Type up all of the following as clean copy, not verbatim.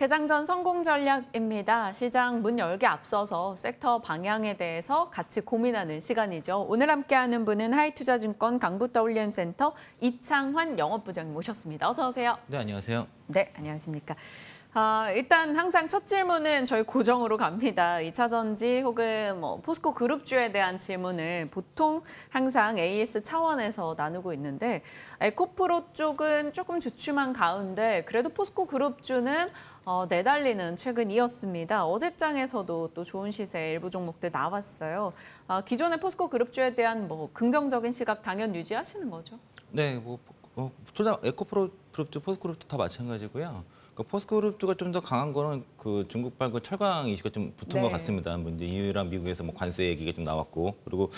개장 전 성공 전략입니다. 시장 문 열기 앞서서 섹터 방향에 대해서 같이 고민하는 시간이죠. 오늘 함께하는 분은 하이투자증권 강북WM센터 이창환 영업부장님 모셨습니다. 어서 오세요. 네, 안녕하세요. 네, 안녕하십니까. 일단 항상 첫 질문은 저희 고정으로 갑니다. 2차전지 혹은 포스코 그룹주에 대한 질문을 보통 항상 AS 차원에서 나누고 있는데 에코프로 쪽은 조금 주춤한 가운데 그래도 포스코 그룹주는 내달리는 최근이었습니다. 어제장에서도 또 좋은 시세 일부 종목들 나왔어요. 기존의 포스코 그룹주에 대한 긍정적인 시각 당연 유지하시는 거죠? 네, 투자 에코프로 그룹도 포스코 그룹도 다 마찬가지고요. 포스코 그룹주가 좀 더 강한 거는 그 중국발 그 철강 이슈가 좀 붙은 것 같습니다. 이제 EU랑 미국에서 관세 얘기가 좀 나왔고, 그리고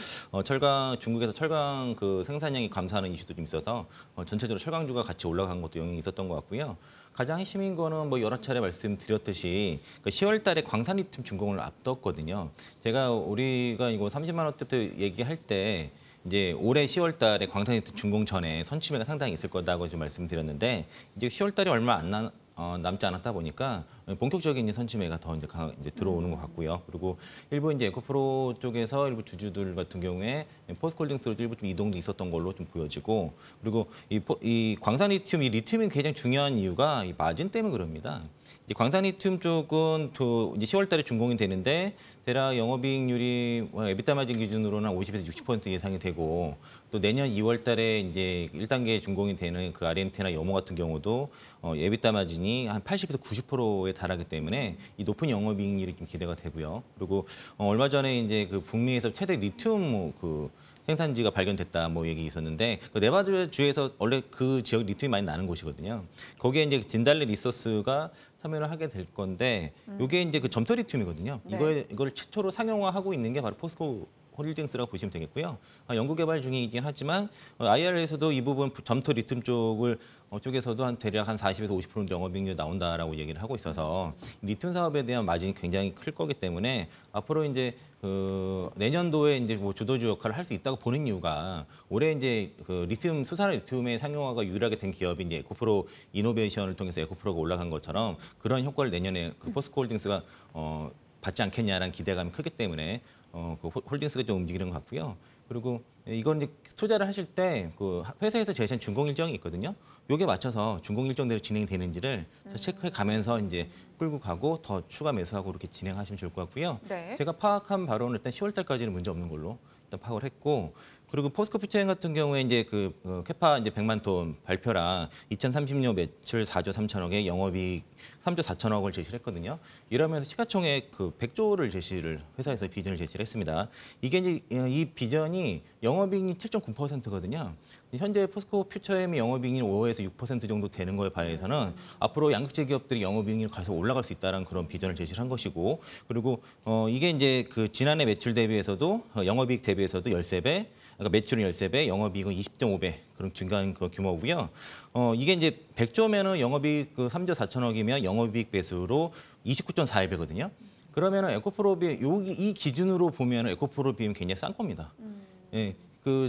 중국에서 철강 그 생산량이 감소하는 이슈도 좀 있어서 전체적으로 철강주가 같이 올라간 것도 영향이 있었던 것 같고요. 가장 핵심인 거는 여러 차례 말씀드렸듯이 10월달에 광산 리튬 준공을 앞뒀거든요. 우리가 이거 30만 원대부터 얘기할 때. 이제 올해 10월 달에 광산 리튬 준공 전에 선취매가 상당히 있을 거다고 좀 말씀드렸는데 이제 10월 달이 얼마 남지 않았다 보니까 본격적인 선취매가 더 이제 들어오는 것 같고요. 그리고 일부 이제 에코프로 쪽에서 일부 주주들 같은 경우에 포스코홀딩스로 일부 좀 이동도 있었던 걸로 좀 보여지고, 그리고 이 광산 리튬, 이 리튬이 굉장히 중요한 이유가 이 마진 때문에 그럽니다. 광산 리튬 쪽은 또 이제 10월 달에 준공이 되는데 대략 영업이익률이 에비타 마진 기준으로는 50에서 60% 예상이 되고, 또 내년 2월 달에 이제 1단계 준공이 되는 그 아르헨티나 염호 같은 경우도 에비타 마진이 한 80에서 90%에 달하기 때문에 이 높은 영업이익률이 좀 기대가 되고요. 그리고 얼마 전에 이제 그 북미에서 최대 리튬 생산지가 발견됐다 얘기 있었는데 그 네바다 주에서 원래 그 지역 리튬이 많이 나는 곳이거든요. 거기에 이제 진달래 리소스가 참여를 하게 될 건데 이게 이제 그 점토 리튬이거든요. 네. 이걸 최초로 상용화하고 있는 게 바로 포스코 홀딩스라고 보시면 되겠고요. 연구개발 중이긴 하지만 IR에서도 이 부분 점토 리튬 쪽에서도 대략 한 40에서 50% 영업이익률 나온다라고 얘기를 하고 있어서 리튬 사업에 대한 마진이 굉장히 클 거기 때문에 앞으로 이제 내년도에 이제 주도주 역할을 할 수 있다고 보는 이유가 올해 이제 그 수산화 리튬의 상용화가 유일하게 된 기업이 이제 에코프로 이노베이션을 통해서 에코프로가 올라간 것처럼 그런 효과를 내년에 그 포스코홀딩스가 받지 않겠냐라는 기대감이 크기 때문에 그 홀딩스가 좀 움직이는 것 같고요. 그리고 이건 이제 투자를 하실 때 그 회사에서 제시한 준공 일정이 있거든요. 요게 맞춰서 준공 일정대로 진행이 되는지를 체크해 가면서 이제 끌고 가고 더 추가 매수하고 이렇게 진행하시면 좋을 것 같고요. 네. 제가 파악한 바로는 일단 10월 달까지는 문제 없는 걸로 일단 파악을 했고, 그리고 포스코 퓨처엠 같은 경우에 이제 캐파 이제 100만 톤 발표랑 2030년 매출 4조 3천억에 영업이익 3조 4천억을 제시를 했거든요. 이러면서 시가총액 100조를 회사에서 비전을 제시를 했습니다. 이게 이제 이 비전이 영업이익이 7.9%거든요. 현재 포스코 퓨처엠이 영업이익이 5에서 6% 정도 되는 거에 반해서는 앞으로 양극재 기업들이 영업이익이 가서 올라갈 수 있다는 그런 비전을 제시를 한 것이고, 그리고 이게 이제 지난해 매출 대비해서도 영업이익 대비해서도 13배, 그러니까 매출은 13배, 영업이익은 20.5배 그런 중간 규모고요. 이게 이제 100조면은 영업이익 3조 4천억이면 영업이익 배수로 29.41배거든요. 그러면은 에코프로 이 기준으로 보면 에코프로 비하면 굉장히 싼 겁니다. 예.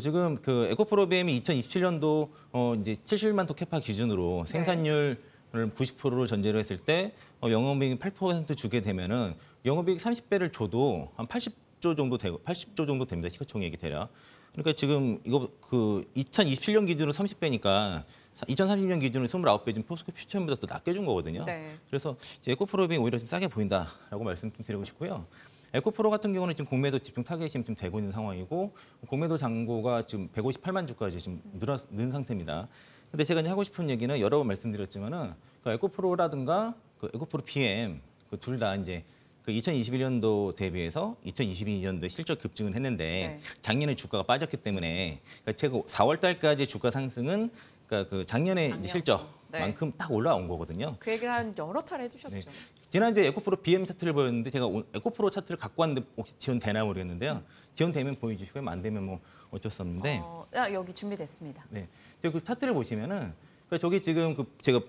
지금 에코프로 비엠이 2027년도 이제 70만 톤 캐파 기준으로 생산율을 90%로 전제로 했을 때 영업이익 8% 주게 되면은 영업이익 30배를 줘도 한 80조 정도 됩니다. 시가총액이 대략. 그러니까 지금 이거 2027년 기준으로 30배니까 2030년 기준으로 29배 좀 포스코 퓨처엠보다 더 낮게 준 거거든요. 네. 그래서 에코프로 비엠이 오히려 좀 싸게 보인다라고 말씀 좀 드리고 싶고요. 에코프로 같은 경우는 지금 공매도 집중 타겟이 좀 되고 있는 상황이고, 공매도 잔고가 지금 158만 주까지 지금 는 상태입니다. 근데 제가 이제 하고 싶은 얘기는 여러 번 말씀드렸지만은 에코프로라든가 에코프로 PM 둘 다 이제 2021년도 대비해서 2022년도에 실적 급증은 했는데 작년에 주가가 빠졌기 때문에 제가 4월 달까지 주가 상승은 작년에 실적만큼 딱 올라온 거거든요. 그 얘기를 한 여러 차례 해주셨죠. 네. 지난주에 에코프로 BM 차트를 보였는데 제가 에코프로 차트를 갖고 왔는데 혹시 지원되나 모르겠는데요. 지원되면 보여주시고요. 안 되면 어쩔 수 없는데. 여기 준비됐습니다. 네. 그 차트를 보시면은 저기 지금 제가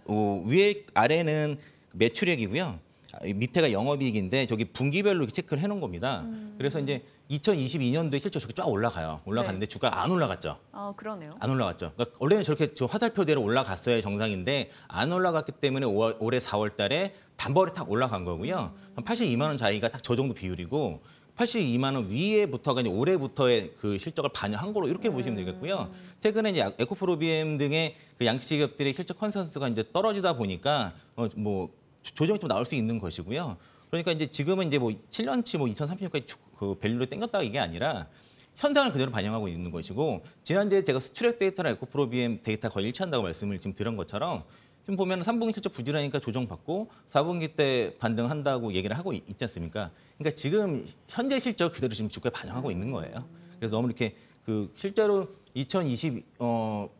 위에 아래는 매출액이고요. 밑에가 영업이익인데 저기 분기별로 이렇게 체크를 해놓은 겁니다. 그래서 이제 2022년도에 실제 저렇게 쫙 올라가요. 올라갔는데 네. 주가가 안 올라갔죠. 그러네요. 안 올라갔죠. 그러니까 원래는 저렇게 저 화살표대로 올라갔어야 정상인데 안 올라갔기 때문에 올해 4월 달에 단번에 탁 올라간 거고요. 한 82만 원 자리가 딱 저 정도 비율이고 82만 원 위에부터가 이제 올해부터의 그 실적을 반영한 거로 이렇게 보시면 되겠고요. 최근에 이제 에코프로비엠 등의 그 양식 기업들의 실적 컨센서스가 이제 떨어지다 보니까 뭐 조정이 좀 나올 수 있는 것이고요. 그러니까 이제 지금은 이제 뭐 7년치 뭐 2030년까지 그 밸류로 땡겼다 이게 아니라 현상을 그대로 반영하고 있는 것이고 지난주에 제가 수출액 데이터랑 에코프로비엠 데이터 거의 일치한다고 말씀을 지금 드린 것처럼 지금 보면 3분기 실적 부진하니까 조정받고 4분기 때 반등한다고 얘기를 하고 있지 않습니까? 그러니까 지금 현재 실적 그대로 지금 주가에 반영하고 있는 거예요. 그래서 너무 이렇게 그 실제로 2020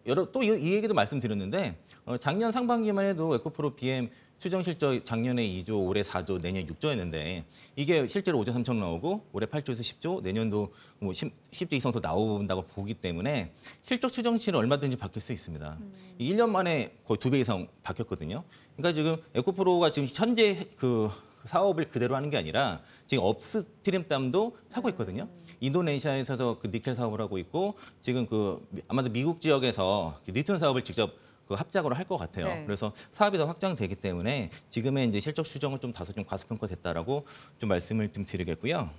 여러 또 이 얘기도 말씀드렸는데 작년 상반기만 해도 에코프로 BM 추정 실적 작년에 2조, 올해 4조, 내년 6조였는데 이게 실제로 5조 3천 나오고 올해 8조에서 10조, 내년도 뭐 10조 이상 더 나온다고 보기 때문에 실적 추정치는 얼마든지 바뀔 수 있습니다. 1년 만에 거의 2배 이상 바뀌었거든요. 그러니까 지금 에코프로가 지금 현재 그 사업을 그대로 하는 게 아니라 지금 업스트림 땀도 하고 있거든요. 인도네시아에서 그 니켈 사업을 하고 있고 지금 그 아마도 미국 지역에서 리튬 사업을 직접 그 합작으로 할 것 같아요. 네. 그래서 사업이 더 확장되기 때문에 지금의 이제 실적 추정은 좀 다소 좀 과소평가됐다라고 좀 말씀을 좀 드리겠고요.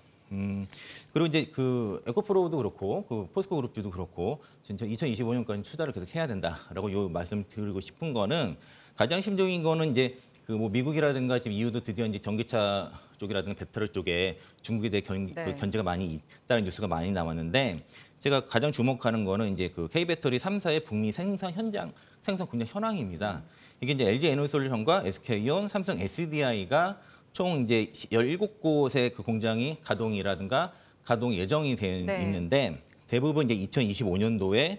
그리고 이제 그 에코프로도 그렇고 그 포스코 그룹도 그렇고 진짜 2025년까지 투자를 계속 해야 된다라고 요 말씀 드리고 싶은 거는 가장 심적인 거는 이제 그 뭐 미국이라든가 지금 EU도 드디어 이제 전기차 쪽이라든가 배터리 쪽에 중국에 대해 네. 그 견제가 많이 있다는 뉴스가 많이 나왔는데 제가 가장 주목하는 거는 이제 그 K배터리 3사의 북미 생산 현장 생산 공장 현황입니다. 이게 이제 LG 에너솔루션과 SK온, 삼성 SDI가 총 이제 17곳의 그 공장이 가동이라든가 가동 예정이 돼 네. 있는데 대부분 이제 2025년도에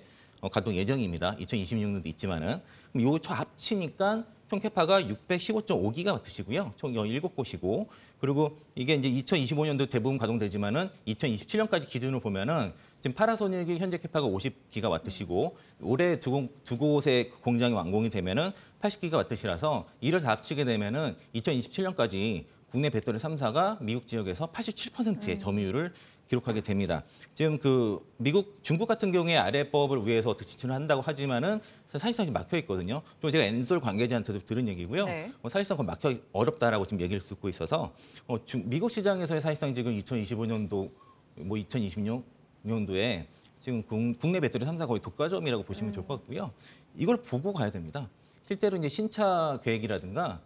가동 예정입니다. 2026년도 있지만은 그럼 요거 합치니까 총 캐파가 615.5기가와트시고요. 총 17곳이고 그리고 이게 이제 2025년도 대부분 가동되지만은 2027년까지 기준으로 보면은 지금 파나소닉이 현재 캐파가 50기가와트시고 올해 두 곳의 공장이 완공이 되면은 80기가와트시라서 이를 다 합치게 되면은 2027년까지 국내 배터리 3사가 미국 지역에서 87%의 점유율을 기록하게 됩니다. 지금 그 미국, 중국 같은 경우에 아래법을 위해서 어떻게 지출을 한다고 하지만은 사실상 막혀 있거든요. 또 제가 엔솔 관계자한테도 들은 얘기고요. 네. 사실상 그건 막혀 어렵다라고 지금 얘기를 듣고 있어서 미국 시장에서의 사실상 지금 2025년도 뭐 2026년도에 지금 국내 배터리 3사 거의 독과점이라고 보시면 좋을 것 같고요. 이걸 보고 가야 됩니다. 실제로 이제 신차 계획이라든가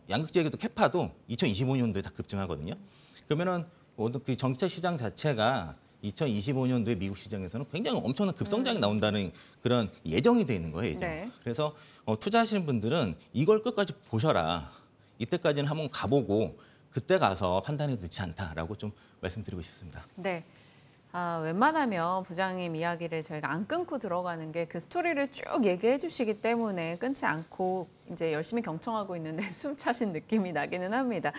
양극 지역에도 캐파도 2025년도에 다 급증하거든요. 그러면은 그 전기차 시장 자체가 2025년도에 미국 시장에서는 굉장히 엄청난 급성장이 나온다는 그런 예정이 돼 있는 거예요. 예정. 네. 그래서 투자하시는 분들은 이걸 끝까지 보셔라. 이때까지는 한번 가보고 그때 가서 판단이 늦지 않다라고 좀 말씀드리고 싶습니다. 네. 웬만하면 부장님 이야기를 저희가 안 끊고 들어가는 게 그 스토리를 쭉 얘기해 주시기 때문에 끊지 않고 이제 열심히 경청하고 있는데 숨 차신 느낌이 나기는 합니다.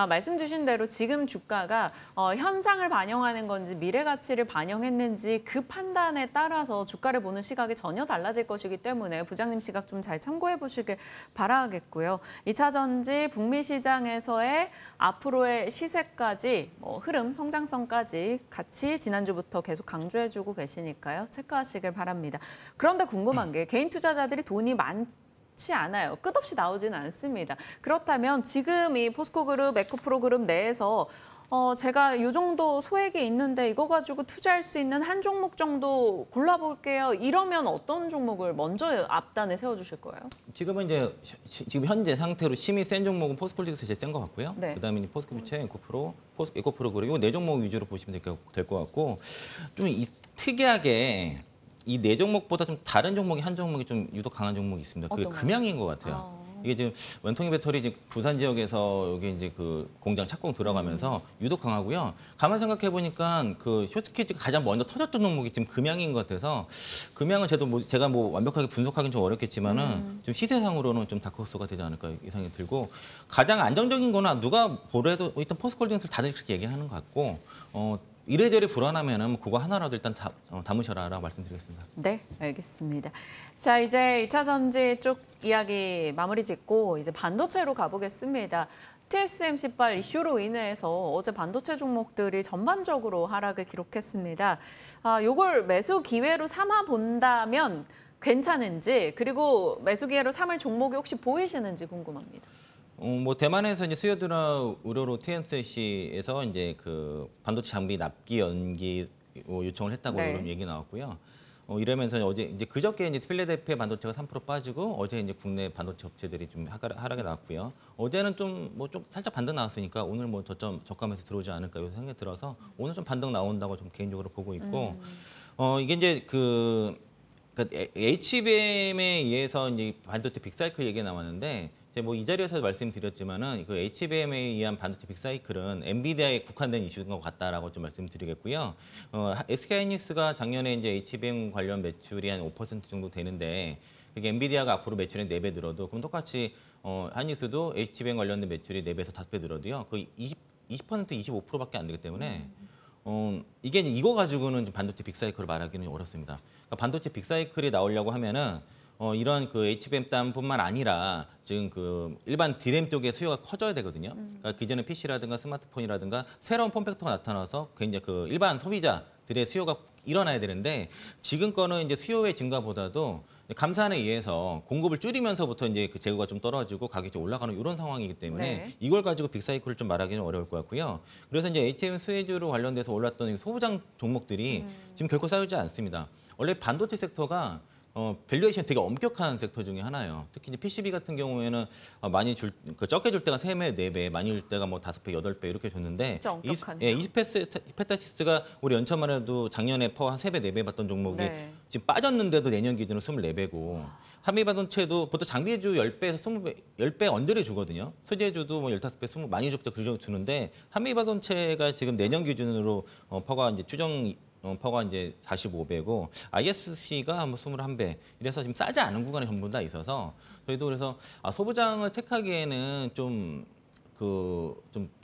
말씀 주신 대로 지금 주가가 현상을 반영하는 건지 미래 가치를 반영했는지 그 판단에 따라서 주가를 보는 시각이 전혀 달라질 것이기 때문에 부장님 시각 좀 잘 참고해 보시길 바라겠고요. 2차 전지 북미 시장에서의 앞으로의 시세까지 흐름, 성장성까지 같이 지난주부터 계속 강조해주고 계시니까요. 체크하시길 바랍니다. 그런데 궁금한 게 개인 투자자들이 돈이 많지 않아요. 끝없이 나오지는 않습니다. 그렇다면 지금 이 포스코그룹, 에코프로그룹 내에서 제가 이 정도 소액이 있는데 이거 가지고 투자할 수 있는 한 종목 정도 골라볼게요. 이러면 어떤 종목을 먼저 앞단에 세워주실 거예요? 지금은 이제 지금 현재 상태로 심히 센 종목은 포스콜릭스 제일 센 것 같고요. 네. 그다음에 이제 포스코비체, 에코프로 그리고 네 종목 위주로 보시면 될 것 같고 좀 특이하게 이 네 종목보다 좀 다른 종목이 한 종목이 좀 유독 강한 종목이 있습니다. 그게 어떤 금양인 것 같아요. 이게 지금 원통이 배터리 이제 부산 지역에서 여기 이제 그 공장 착공 들어가면서 유독 강하고요. 가만 생각해 보니까 그 쇼스케지가 가장 먼저 터졌던 종목이 지금 금양인 것 같아서 금양은 제가 뭐 완벽하게 분석하기는 좀 어렵겠지만은 좀 시세상으로는 좀 다크호스가 되지 않을까 예상이 들고 가장 안정적인 거나 누가 보래도 일단 포스코홀딩스를 다들 그렇게 얘기하는 것 같고 이래저래 불안하면은 그거 하나라도 일단 담으셔라라고 말씀드리겠습니다. 네, 알겠습니다. 자, 이제 2차 전지 쪽 이야기 마무리 짓고 이제 반도체로 가보겠습니다. TSMC-발 이슈로 인해서 어제 반도체 종목들이 전반적으로 하락을 기록했습니다. 요걸 매수 기회로 삼아 본다면 괜찮은지, 그리고 매수 기회로 삼을 종목이 혹시 보이시는지 궁금합니다. 뭐 대만에서 이제 수요 둔화 우려로 TSMC에서 이제 그 반도체 장비 납기 연기 요청을 했다고 네. 그런 얘기 나왔고요. 이러면서 어제 이제 그저께 이제 필라델피아 반도체가 3% 빠지고 어제 이제 국내 반도체 업체들이 좀 하락에 나왔고요. 어제는 좀 살짝 반등 나왔으니까 오늘 뭐 저점 저감에서 들어오지 않을까 이런 생각이 들어서 오늘 좀 반등 나온다고 좀 개인적으로 보고 있고 이게 이제 그러니까 HBM에 의해서 이제 반도체 빅사이클 얘기가 나왔는데 이제 뭐 이 자리에서 말씀드렸지만은 그 HBM에 의한 반도체 빅사이클은 엔비디아에 국한된 이슈인 것 같다라고 좀 말씀드리겠고요. SK하이닉스가 작년에 이제 HBM 관련 매출이 한 5% 정도 되는데 그게 엔비디아가 앞으로 매출이 4배 늘어도 그럼 똑같이 하이닉스도 HBM 관련된 매출이 4배에서 5배 늘어도요. 거의 20% 25%밖에 안 되기 때문에 이게 이거 가지고는 반도체 빅사이클을 말하기는 어렵습니다. 그러니까 반도체 빅사이클이 나오려고 하면은 이런 그 HBM 땀뿐만 아니라 지금 그 일반 D램 쪽의 수요가 커져야 되거든요. 그러니까 기존의 PC라든가 스마트폰이라든가 새로운 폼팩터가 나타나서 굉장히 그 일반 소비자들의 수요가 일어나야 되는데 지금 거는 이제 수요의 증가보다도 감산에 의해서 공급을 줄이면서부터 이제 그 재고가 좀 떨어지고 가격이 좀 올라가는 이런 상황이기 때문에 네. 이걸 가지고 빅사이클을 좀 말하기는 어려울 것 같고요. 그래서 이제 HBM 수혜주로 관련돼서 올랐던 소부장 종목들이 지금 결코 싸우지 않습니다. 원래 반도체 섹터가 밸류에이션 되게 엄격한 섹터 중에 하나예요. 특히 이제 PCB 같은 경우에는 많이 적게 줄 때가 3배, 4배, 많이 줄 때가 뭐 5배, 8배 이렇게 줬는데 진짜 엄격하네요. 이스페타시스가 우리 연초만 해도 작년에 퍼 한 3배, 4배 받던 종목이 네. 지금 빠졌는데도 내년 기준으로 24배고 한미반도체도 보통 장비주 10배에서 20배, 10배 언더를 주거든요. 소재주도 뭐 15배, 20, 많이 줄 때 그 정도 주는데 한미반도체가 지금 내년 기준으로 퍼가 이제 퍼가 이제 45배고 ISC가 한 21배 이래서 지금 싸지 않은 구간이 전부 다 있어서 저희도 그래서 소부장을 택하기에는 좀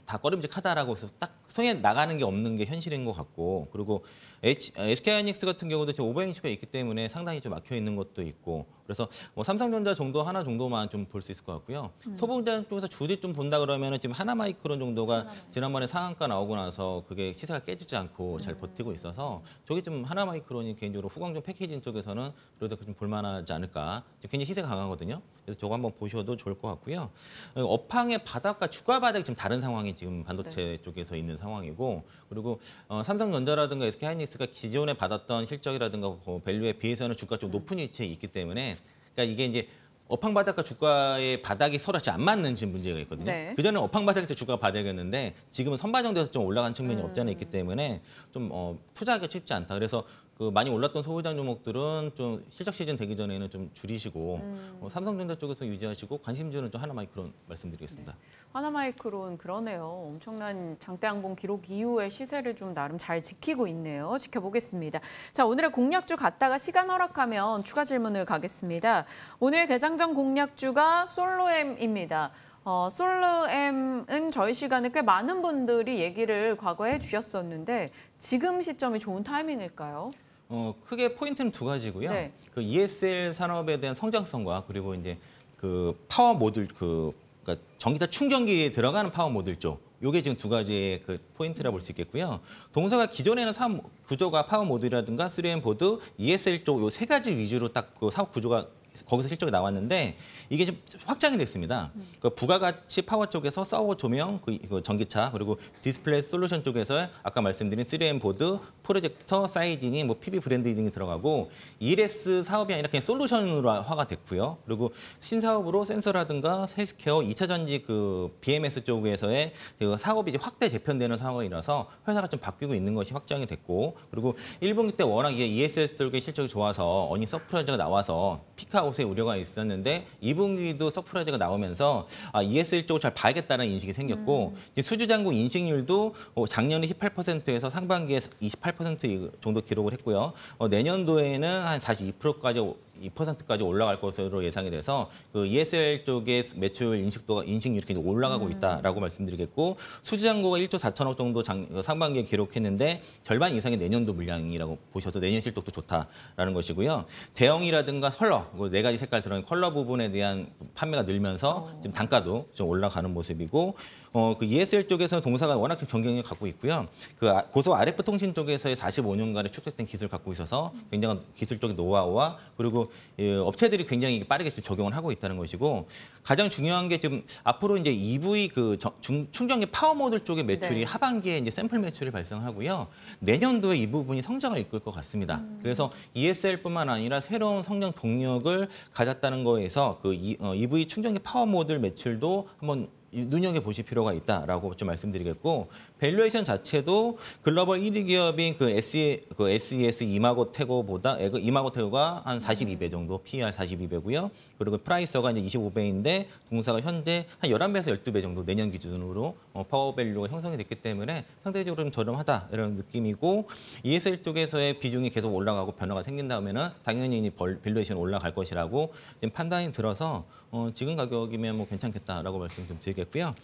다 꺼림직하다라고 해서 딱 손에 나가는 게 없는 게 현실인 것 같고 그리고 SK하이닉스 같은 경우도 지금 오버행 이슈가 있기 때문에 상당히 좀 막혀 있는 것도 있고 그래서 뭐 삼성전자 정도 하나 정도만 좀 볼 수 있을 것 같고요. 소부장 쪽에서 주식 좀 본다 그러면은 지금 하나마이크론 정도가 지난번에 상한가 나오고 나서 그게 시세가 깨지지 않고 잘 버티고 있어서 저게 좀 하나마이크론이 개인적으로 후광종 패키징 쪽에서는 그래도 좀 볼만하지 않을까. 굉장히 시세가 강하거든요. 그래서 저거 한번 보셔도 좋을 것 같고요. 업황의 바닥과 주가 바닥이 지금 다른 상황이 지금 반도체 쪽에서 있는 상황이고 그리고 삼성전자라든가 SK하이닉스가 기존에 받았던 실적이라든가 밸류에 비해서는 주가 좀 높은 위치에 있기 때문에 그러니까 이게 이제 업황 바닥과 주가의 바닥이 서로 안 맞는 지금 문제가 있거든요. 네. 그전에는 업황 바닥일 때 주가가 바닥이었는데 지금은 선반영돼서 좀 올라간 측면이 없지 않아 있기 때문에 좀 투자하기가 쉽지 않다. 그래서 그 많이 올랐던 소부장 종목들은 좀 실적 시즌 되기 전에는 좀 줄이시고 삼성전자 쪽에서 유지하시고 관심주는 좀 하나마이크론 말씀드리겠습니다. 네. 하나마이크론 그러네요. 엄청난 장대양봉 기록 이후에 시세를 좀 나름 잘 지키고 있네요. 지켜보겠습니다. 자, 오늘의 공략주 갔다가 시간 허락하면 추가 질문을 가겠습니다. 오늘 개장전 공략주가 솔로엠입니다. 솔로엠은 저희 시간에 꽤 많은 분들이 얘기를 과거에 해주셨었는데 지금 시점이 좋은 타이밍일까요? 크게 포인트는 두 가지고요. 네. 그 ESL 산업에 대한 성장성과 그리고 이제 그 파워 모듈 그러니까 전기차 충전기에 들어가는 파워 모듈 쪽. 요게 지금 두 가지의 그 포인트라 볼 수 있겠고요. 동서가 기존에는 사업 구조가 파워 모듈이라든가 3M 보드, ESL 쪽 요 세 가지 위주로 딱 그 사업 구조가 거기서 실적이 나왔는데 이게 좀 확장이 됐습니다. 그 부가가치 파워 쪽에서 서버 조명, 그 전기차 그리고 디스플레이 솔루션 쪽에서 아까 말씀드린 3M 보드, 프로젝터, 사이징이 뭐 PB 브랜드 등이 들어가고 ELS 사업이 아니라 그냥 솔루션으로화가 됐고요. 그리고 신사업으로 센서라든가 헬스케어, 2차 전지 그 BMS 쪽에서의 그 사업이 이제 확대 재편되는 상황이라서 회사가 좀 바뀌고 있는 것이 확장이 됐고 그리고 1분기 때 워낙 이게 ESS 쪽의 실적이 좋아서 어닝 서프라이즈가 나와서 피카 아웃의 우려가 있었는데 2분기도 서프라이즈가 나오면서 ESL 쪽을 잘 봐야겠다는 인식이 생겼고 수주장국 인식률도 작년에 18%에서 상반기에 28% 정도 기록을 했고요. 내년도에는 한 42%까지 2%까지 올라갈 것으로 예상이 돼서 그 ESL 쪽의 매출 인식이 이렇게 올라가고 있다라고 말씀드리겠고 수주잔고가 1조 4천억 정도 상반기에 기록했는데 절반 이상이 내년도 물량이라고 보셔서 내년 실적도 좋다라는 것이고요. 대형이라든가 컬러, 네 가지 색깔 들어있는 컬러 부분에 대한 판매가 늘면서 지금 단가도 좀 올라가는 모습이고 그 ESL 쪽에서 동사가 워낙 좀 경쟁력을 갖고 있고요. 그 고소 RF 통신 쪽에서의 45년간의 축적된 기술을 갖고 있어서 굉장한 기술적인 노하우와 그리고 업체들이 굉장히 빠르게 적용을 하고 있다는 것이고 가장 중요한 게 좀 앞으로 이제 EV 그 충전기 파워 모듈 쪽의 매출이 네. 하반기에 이제 샘플 매출이 발생하고요. 내년도에 이 부분이 성장을 이끌 것 같습니다. 그래서 ESL뿐만 아니라 새로운 성장 동력을 가졌다는 거에서 그 EV 충전기 파워 모듈 매출도 한번 눈여겨보실 필요가 있다라고 좀 말씀드리겠고 밸류에이션 자체도 글로벌 1위 기업인 그 SES 이마고테고가 한 42배 정도, PER 42배고요. 그리고 프라이서가 이제 25배인데 동사가 현재 한 11배에서 12배 정도 내년 기준으로 파워밸류가 형성이 됐기 때문에 상대적으로 좀 저렴하다 이런 느낌이고 ESL 쪽에서의 비중이 계속 올라가고 변화가 생긴다면은 당연히 밸류에이션 올라갈 것이라고 지금 판단이 들어서 지금 가격이면 뭐 괜찮겠다라고 말씀 좀 드리겠고요.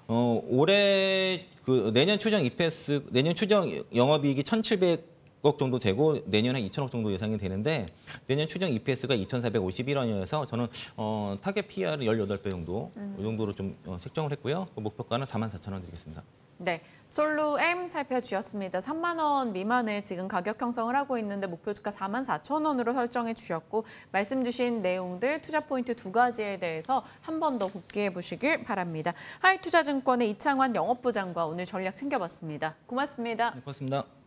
올해 그 내년 추정 EPS, 내년 추정 영업이익이 1,700억 정도 되고 내년에 2,000억 정도 예상이 되는데 내년 추정 EPS가 2,451원이어서 저는 타겟 PR은 18배 정도 이 정도로 좀 책정을 했고요. 그 목표가는 44,000원 드리겠습니다. 네, 솔루M 살펴주셨습니다. 3만 원 미만에 지금 가격 형성을 하고 있는데 목표 주가 44,000원으로 설정해 주셨고 말씀 주신 내용들 투자 포인트 2가지에 대해서 한 번 더 복귀해 보시길 바랍니다. 하이투자증권의 이창환 영업부장과 오늘 전략 챙겨봤습니다. 고맙습니다. 네, 고맙습니다.